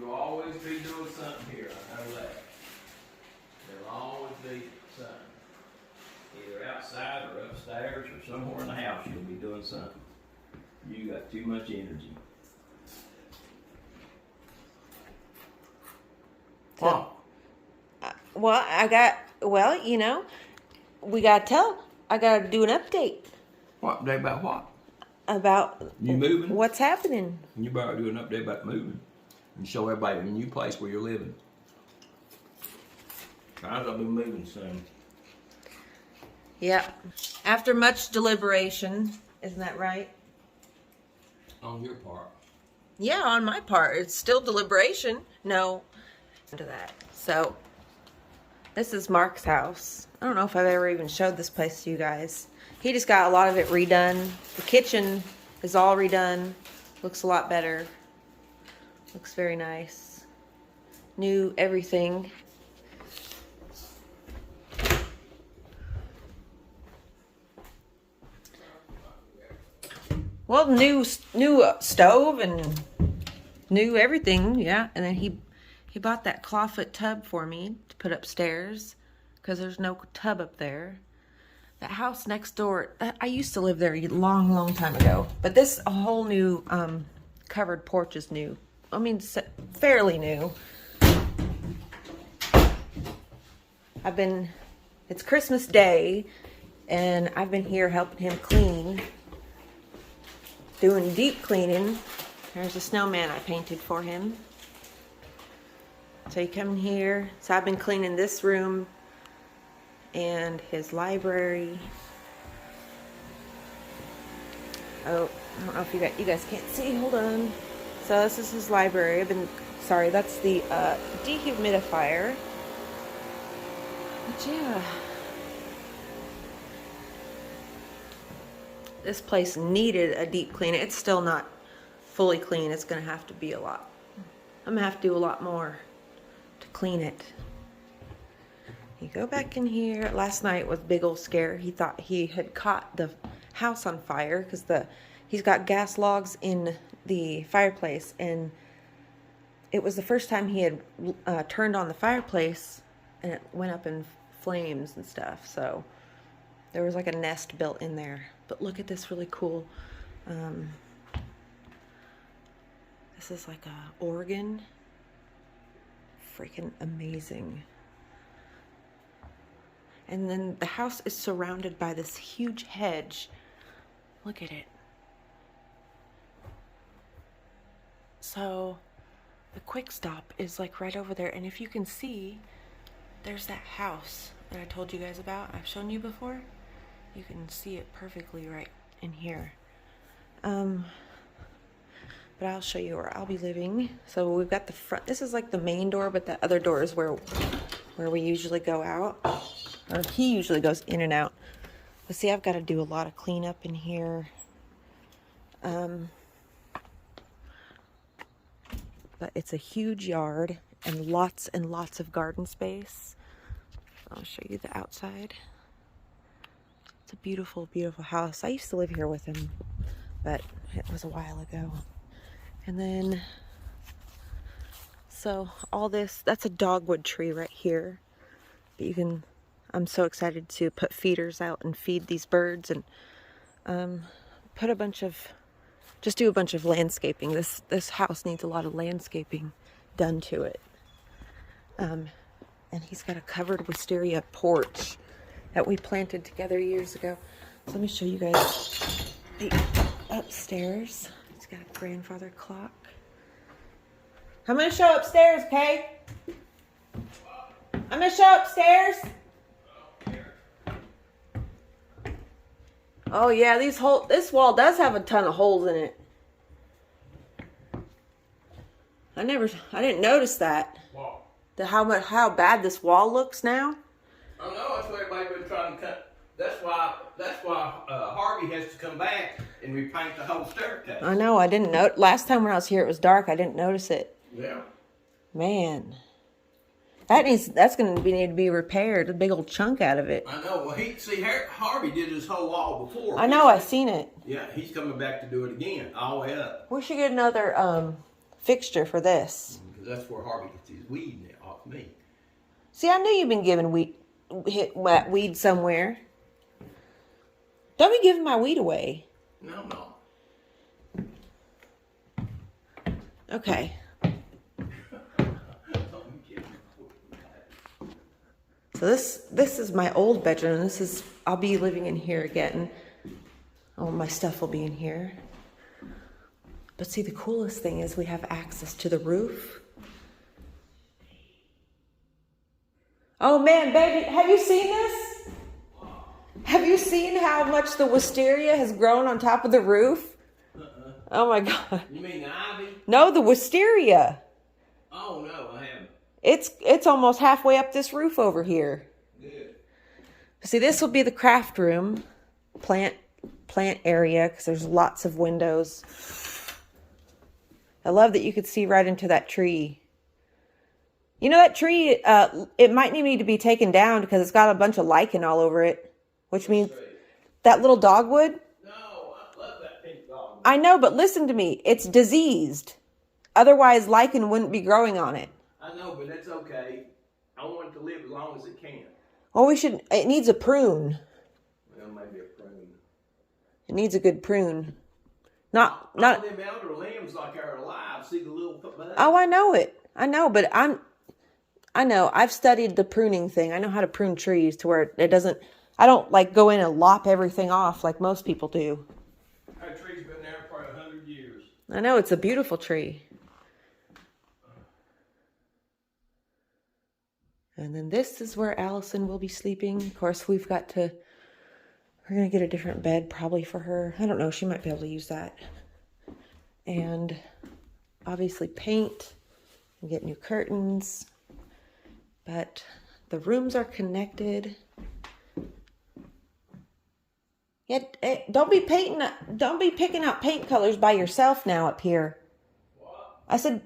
You'll always be doing something here, I know that. There'll always be something. Either outside or upstairs or somewhere in the house you'll be doing something. You got too much energy. What? Well, you know, I gotta do an update. What update about what? About you moving? What's happening. You better do an update about moving and show everybody the new place where you're living. I'll be moving soon. Yeah. After much deliberation, isn't that right? On your part. Yeah, on my part. It's still deliberation. No. To that. So, this is Mark's house. I don't know if I've ever even showed this place to you guys. He just got a lot of it redone. The kitchen is all redone. Looks a lot better. Looks very nice. New everything. Well, new stove and new everything, yeah. And then he bought that clawfoot tub for me to put upstairs because there's no tub up there. That house next door, I used to live there a long, long time ago. But this whole new covered porch is new. I mean, fairly new. It's Christmas Day, and I've been here helping him clean. Doing deep cleaning. There's a snowman I painted for him. So you come in here. So I've been cleaning this room and his library. Oh, I don't know if you guys can't see. Hold on. So this is his library. That's the dehumidifier. But yeah. This place needed a deep clean. It's still not fully clean. It's going to have to be a lot. I'm going to have to do a lot more to clean it. You go back in here. Last night was a big old scare. He thought he had caught the house on fire because he's got gas logs in the fireplace, and it was the first time he had turned on the fireplace and it went up in flames and stuff. So there was like a nest built in there. But look at this really cool. This is like a organ. Freaking amazing. And then the house is surrounded by this huge hedge. Look at it. So the Quick Stop is like right over there. And if you can see, there's that house that I told you guys about. I've shown you before. You can see it perfectly right in here. But I'll show you where I'll be living. So we've got the front. This is like the main door, but the other door is where we usually go out. Or he usually goes in and out. But see, I've got to do a lot of cleanup in here. But it's a huge yard and lots of garden space. I'll show you the outside. It's a beautiful, beautiful house. I used to live here with him, but it was a while ago. And then, so all this, that's a dogwood tree right here. But I'm so excited to put feeders out and feed these birds and just do a bunch of landscaping. This house needs a lot of landscaping done to it. And he's got a covered wisteria porch that we planted together years ago. So let me show you guys the upstairs. It's got a grandfather clock. I'm gonna show upstairs, okay? I'm gonna show upstairs. Oh yeah, this wall does have a ton of holes in it. I didn't notice that. What? How bad this wall looks now. I know, that's what everybody's been trying to cut. That's why Harvey has to come back and repaint the whole staircase. I know, I didn't know. Last time when I was here, it was dark. I didn't notice it. Yeah. Man. That's going to need to be repaired. A big old chunk out of it. I know. Well, Harvey did his whole wall before. I know, I've seen it. Yeah, he's coming back to do it again, all the way up. We should get another fixture for this. because that's where Harvey gets his weed now off me. See, I knew you've been giving weed somewhere. Don't be giving my weed away. No, no. Okay. So this is my old bedroom. I'll be living in here again. All my stuff will be in here. But see, the coolest thing is we have access to the roof. Oh man, baby, have you seen this? Have you seen how much the wisteria has grown on top of the roof? Oh my God. You mean the ivy? No, the wisteria. Oh no, I haven't. It's almost halfway up this roof over here. Good. See, this will be the craft room, plant area, because there's lots of windows. I love that you could see right into that tree. You know that tree, it might need to be taken down because it's got a bunch of lichen all over it, which means that little dogwood. No, I love that pink dogwood. I know, but listen to me. It's diseased. Otherwise, lichen wouldn't be growing on it. I know, but that's okay. I want it to live as long as it can. Well, it needs a prune. Well, maybe a prune. It needs a good prune. All them outer limbs like are alive. See the little buds? Oh, I know it. I know, but I know. I've studied the pruning thing. I know how to prune trees to where it doesn't, I don't like go in and lop everything off like most people do. That tree's been there for 100 years. I know, it's a beautiful tree. And then this is where Allison will be sleeping. Of course, we're going to get a different bed probably for her. I don't know, she might be able to use that. And obviously paint and get new curtains. But the rooms are connected. Don't be picking out paint colors by yourself now up here. What? I said,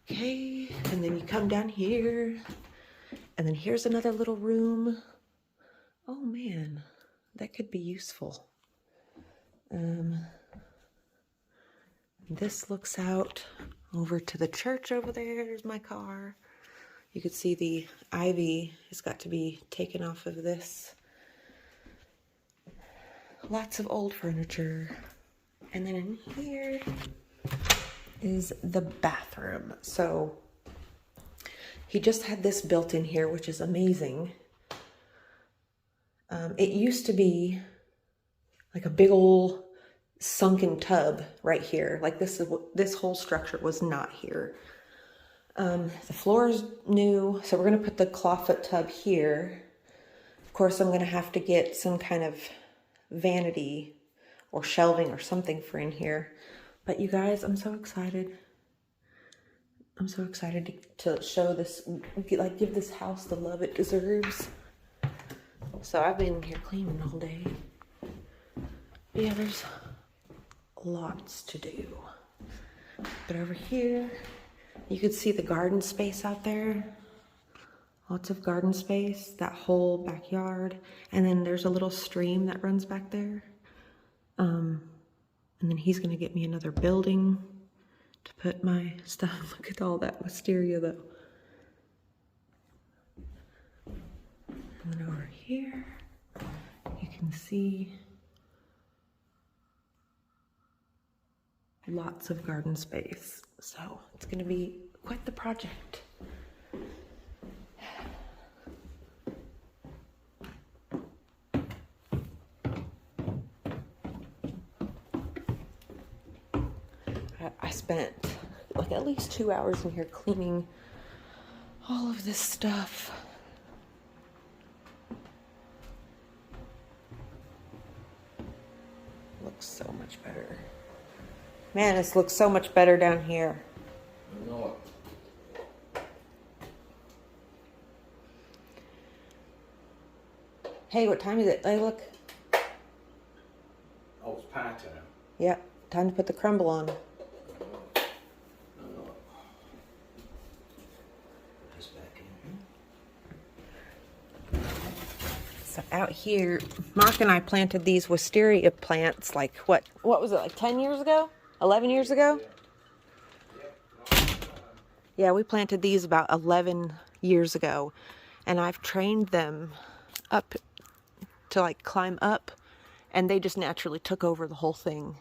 okay, and then you come down here, and then here's another little room. Oh man, that could be useful. This looks out over to the church over there. There's my car. You could see the ivy has got to be taken off of this. Lots of old furniture. And then in here is the bathroom. So he just had this built in here, which is amazing. It used to be like a big old sunken tub right here. Like this whole structure was not here. The floor is new, so we're gonna put the clawfoot tub here. Of course, I'm gonna have to get some kind of vanity or shelving or something for in here. But you guys, I'm so excited. I'm so excited to show this, like give this house the love it deserves. So I've been here cleaning all day. Yeah, there's lots to do. But over here, you could see the garden space out there. Lots of garden space, that whole backyard. And then there's a little stream that runs back there. And then he's gonna get me another building to put my stuff. Look at all that wisteria though. And then over here, you can see lots of garden space. So it's gonna be quite the project. I spent like at least 2 hours in here cleaning all of this stuff. Looks so much better. Man, this looks so much better down here. I know it. Hey, what time is it? Hey, look. Oh, it's pie time. Yep, time to put the crumble on. So out here, Mark and I planted these wisteria plants like what was it, like 10 years ago? 11 years ago? Yeah, we planted these about 11 years ago, and I've trained them up to like climb up, and they just naturally took over the whole thing.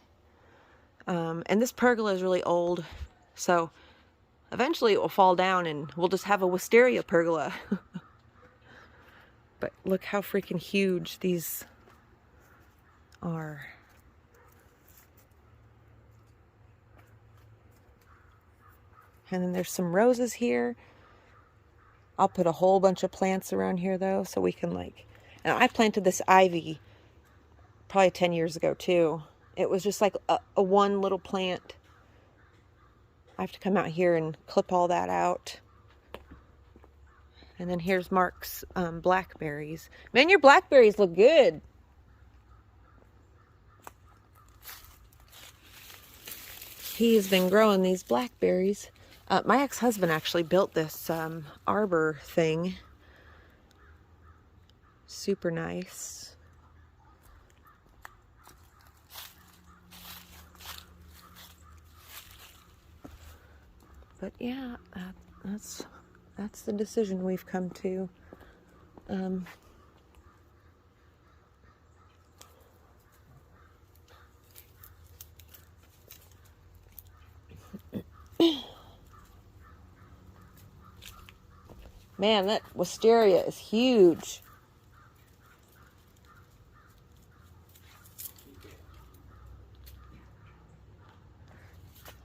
And this pergola is really old, so eventually it will fall down and we'll just have a wisteria pergola. But look how freaking huge these are. And then there's some roses here. I'll put a whole bunch of plants around here though, so we can like, and I planted this ivy probably 10 years ago too. It was just like a one little plant. I have to come out here and clip all that out. And then here's Mark's blackberries. Man, your blackberries look good. He has been growing these blackberries. My ex-husband actually built this arbor thing. Super nice. But yeah, that's the decision we've come to. Man, that wisteria is huge.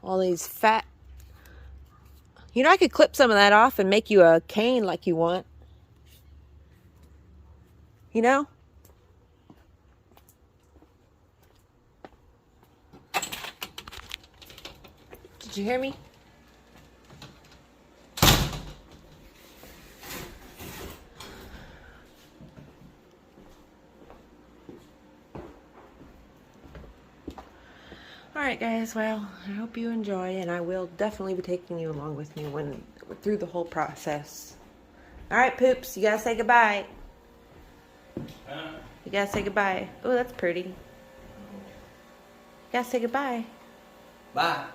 All these fat... You know, I could clip some of that off and make you a cane like you want. You know? Did you hear me? Alright guys, well, I hope you enjoy, and I will definitely be taking you along with me through the whole process. Alright, Poops, you gotta say goodbye. You gotta say goodbye. Oh, that's pretty. You gotta say goodbye. Bye.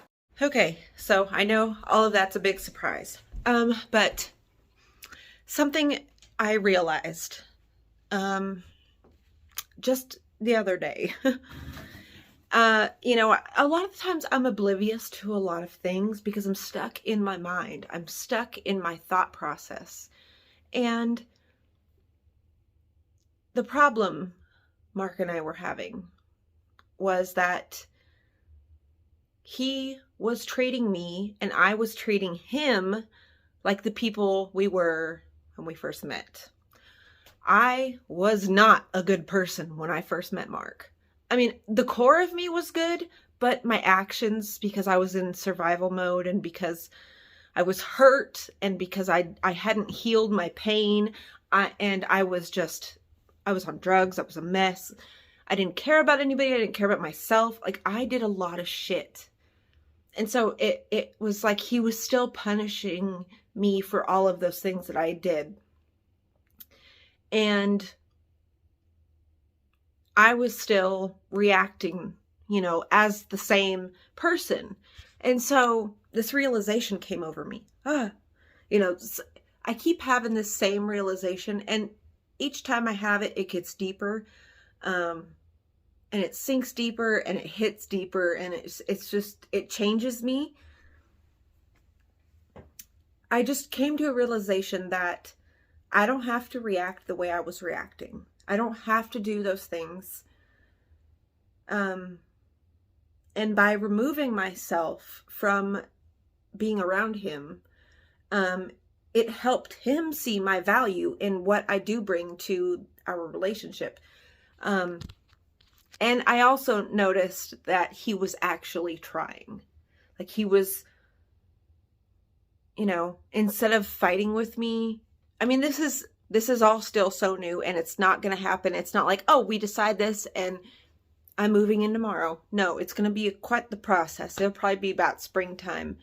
Okay, so I know all of that's a big surprise. But something I realized just the other day. You know, a lot of the times I'm oblivious to a lot of things because I'm stuck in my mind. I'm stuck in my thought process. And the problem Mark and I were having was that he was treating me and I was treating him like the people we were when we first met. I was not a good person when I first met Mark. I mean, the core of me was good, but my actions, because I was in survival mode and because I was hurt and because I hadn't healed my pain, and I was on drugs, I was a mess. I didn't care about anybody, I didn't care about myself. Like, I did a lot of shit. And so it was like he was still punishing me for all of those things that I did. And I was still reacting, you know, as the same person. And so this realization came over me. You know, I keep having this same realization, and each time I have it, it gets deeper. And it sinks deeper and it hits deeper, and it's just, it changes me. I just came to a realization that I don't have to react the way I was reacting. I don't have to do those things. And by removing myself from being around him, it helped him see my value in what I do bring to our relationship. And I also noticed that he was actually trying. Like, he was, you know, instead of fighting with me, I mean, this is all still so new, and it's not going to happen. It's not like, oh, we decide this and I'm moving in tomorrow. No, it's going to be quite the process. It'll probably be about springtime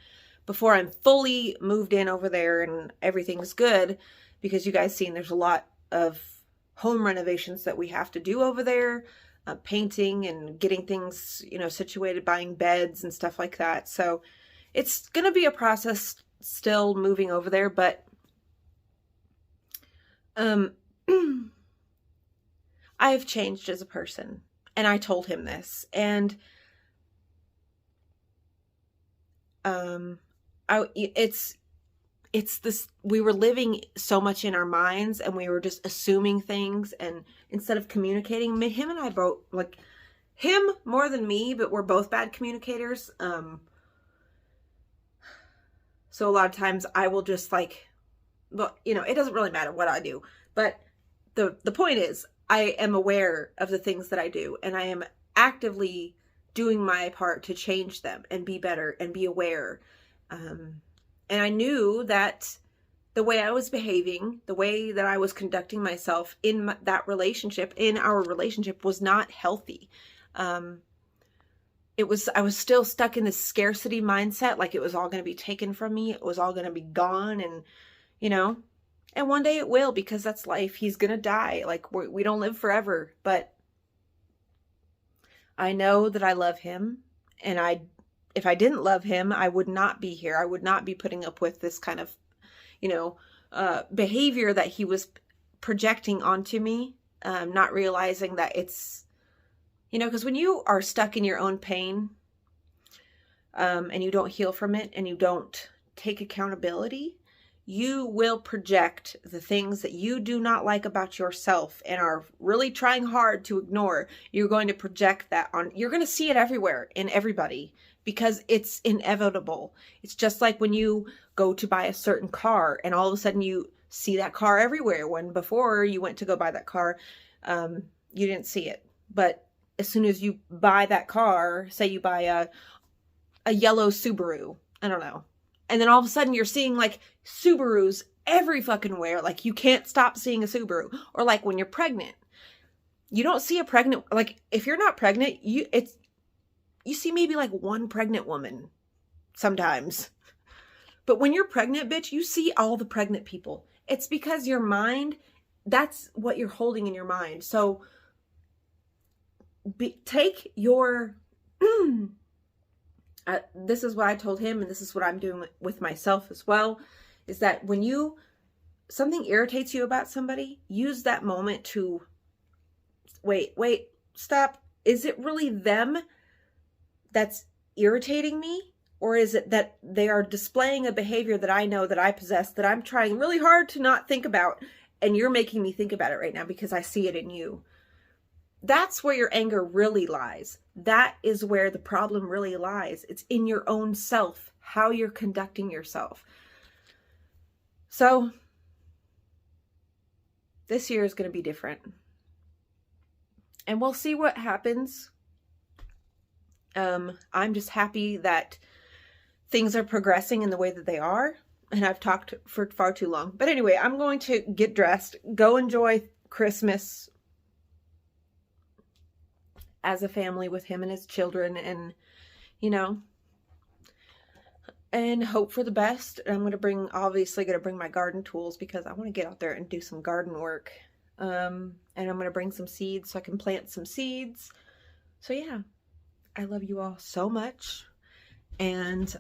before I'm fully moved in over there and everything's good, because you guys seen there's a lot of home renovations that we have to do over there, painting and getting things, you know, situated, buying beds and stuff like that. So it's going to be a process still moving over there, but I've changed as a person, and I told him this, and it's this, we were living so much in our minds, and we were just assuming things, and instead of communicating, him and I both, like, him more than me, but we're both bad communicators. So a lot of times I will just, like, well, you know, it doesn't really matter what I do, but the point is, I am aware of the things that I do, and I am actively doing my part to change them and be better and be aware. And I knew that the way I was behaving, the way that I was conducting myself in that relationship, in our relationship, was not healthy. I was still stuck in this scarcity mindset, like it was all going to be taken from me. It was all going to be gone. And, you know, and one day it will, because that's life. He's going to die. Like, we don't live forever, but I know that I love him. And if I didn't love him, I would not be here. I would not be putting up with this kind of, you know, behavior that he was projecting onto me. Not realizing that it's, you know, because when you are stuck in your own pain, and you don't heal from it, and you don't take accountability, you will project the things that you do not like about yourself and are really trying hard to ignore. You're going to project that on, you're going to see it everywhere in everybody, because it's inevitable. It's just like when you go to buy a certain car and all of a sudden you see that car everywhere, when before you went to go buy that car, you didn't see it. But as soon as you buy that car, say you buy a yellow Subaru, I don't know, and then all of a sudden you're seeing like Subarus every fucking where, like you can't stop seeing a Subaru. Or like when you're pregnant, you don't see a pregnant, like if you're not pregnant, you see maybe like one pregnant woman sometimes. But when you're pregnant, bitch, you see all the pregnant people. It's because your mind, that's what you're holding in your mind. So take your, this is what I told him, and this is what I'm doing with myself as well, is that when something irritates you about somebody, use that moment to wait, stop. Is it really them that's irritating me? Or is it that they are displaying a behavior that I know that I possess, that I'm trying really hard to not think about, and you're making me think about it right now because I see it in you? That's where your anger really lies. That is where the problem really lies. It's in your own self, how you're conducting yourself. So this year is going to be different. And we'll see what happens. I'm just happy that things are progressing in the way that they are. And I've talked for far too long. But anyway, I'm going to get dressed, go enjoy Christmas as a family with him and his children, and, you know, and hope for the best. I'm obviously going to bring my garden tools, because I want to get out there and do some garden work. And I'm going to bring some seeds so I can plant some seeds. So yeah, I love you all so much. And,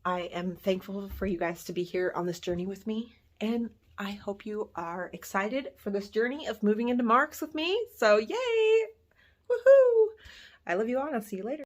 I am thankful for you guys to be here on this journey with me. And I hope you are excited for this journey of moving into Marks with me. So yay! Woohoo! I love you all, and I'll see you later.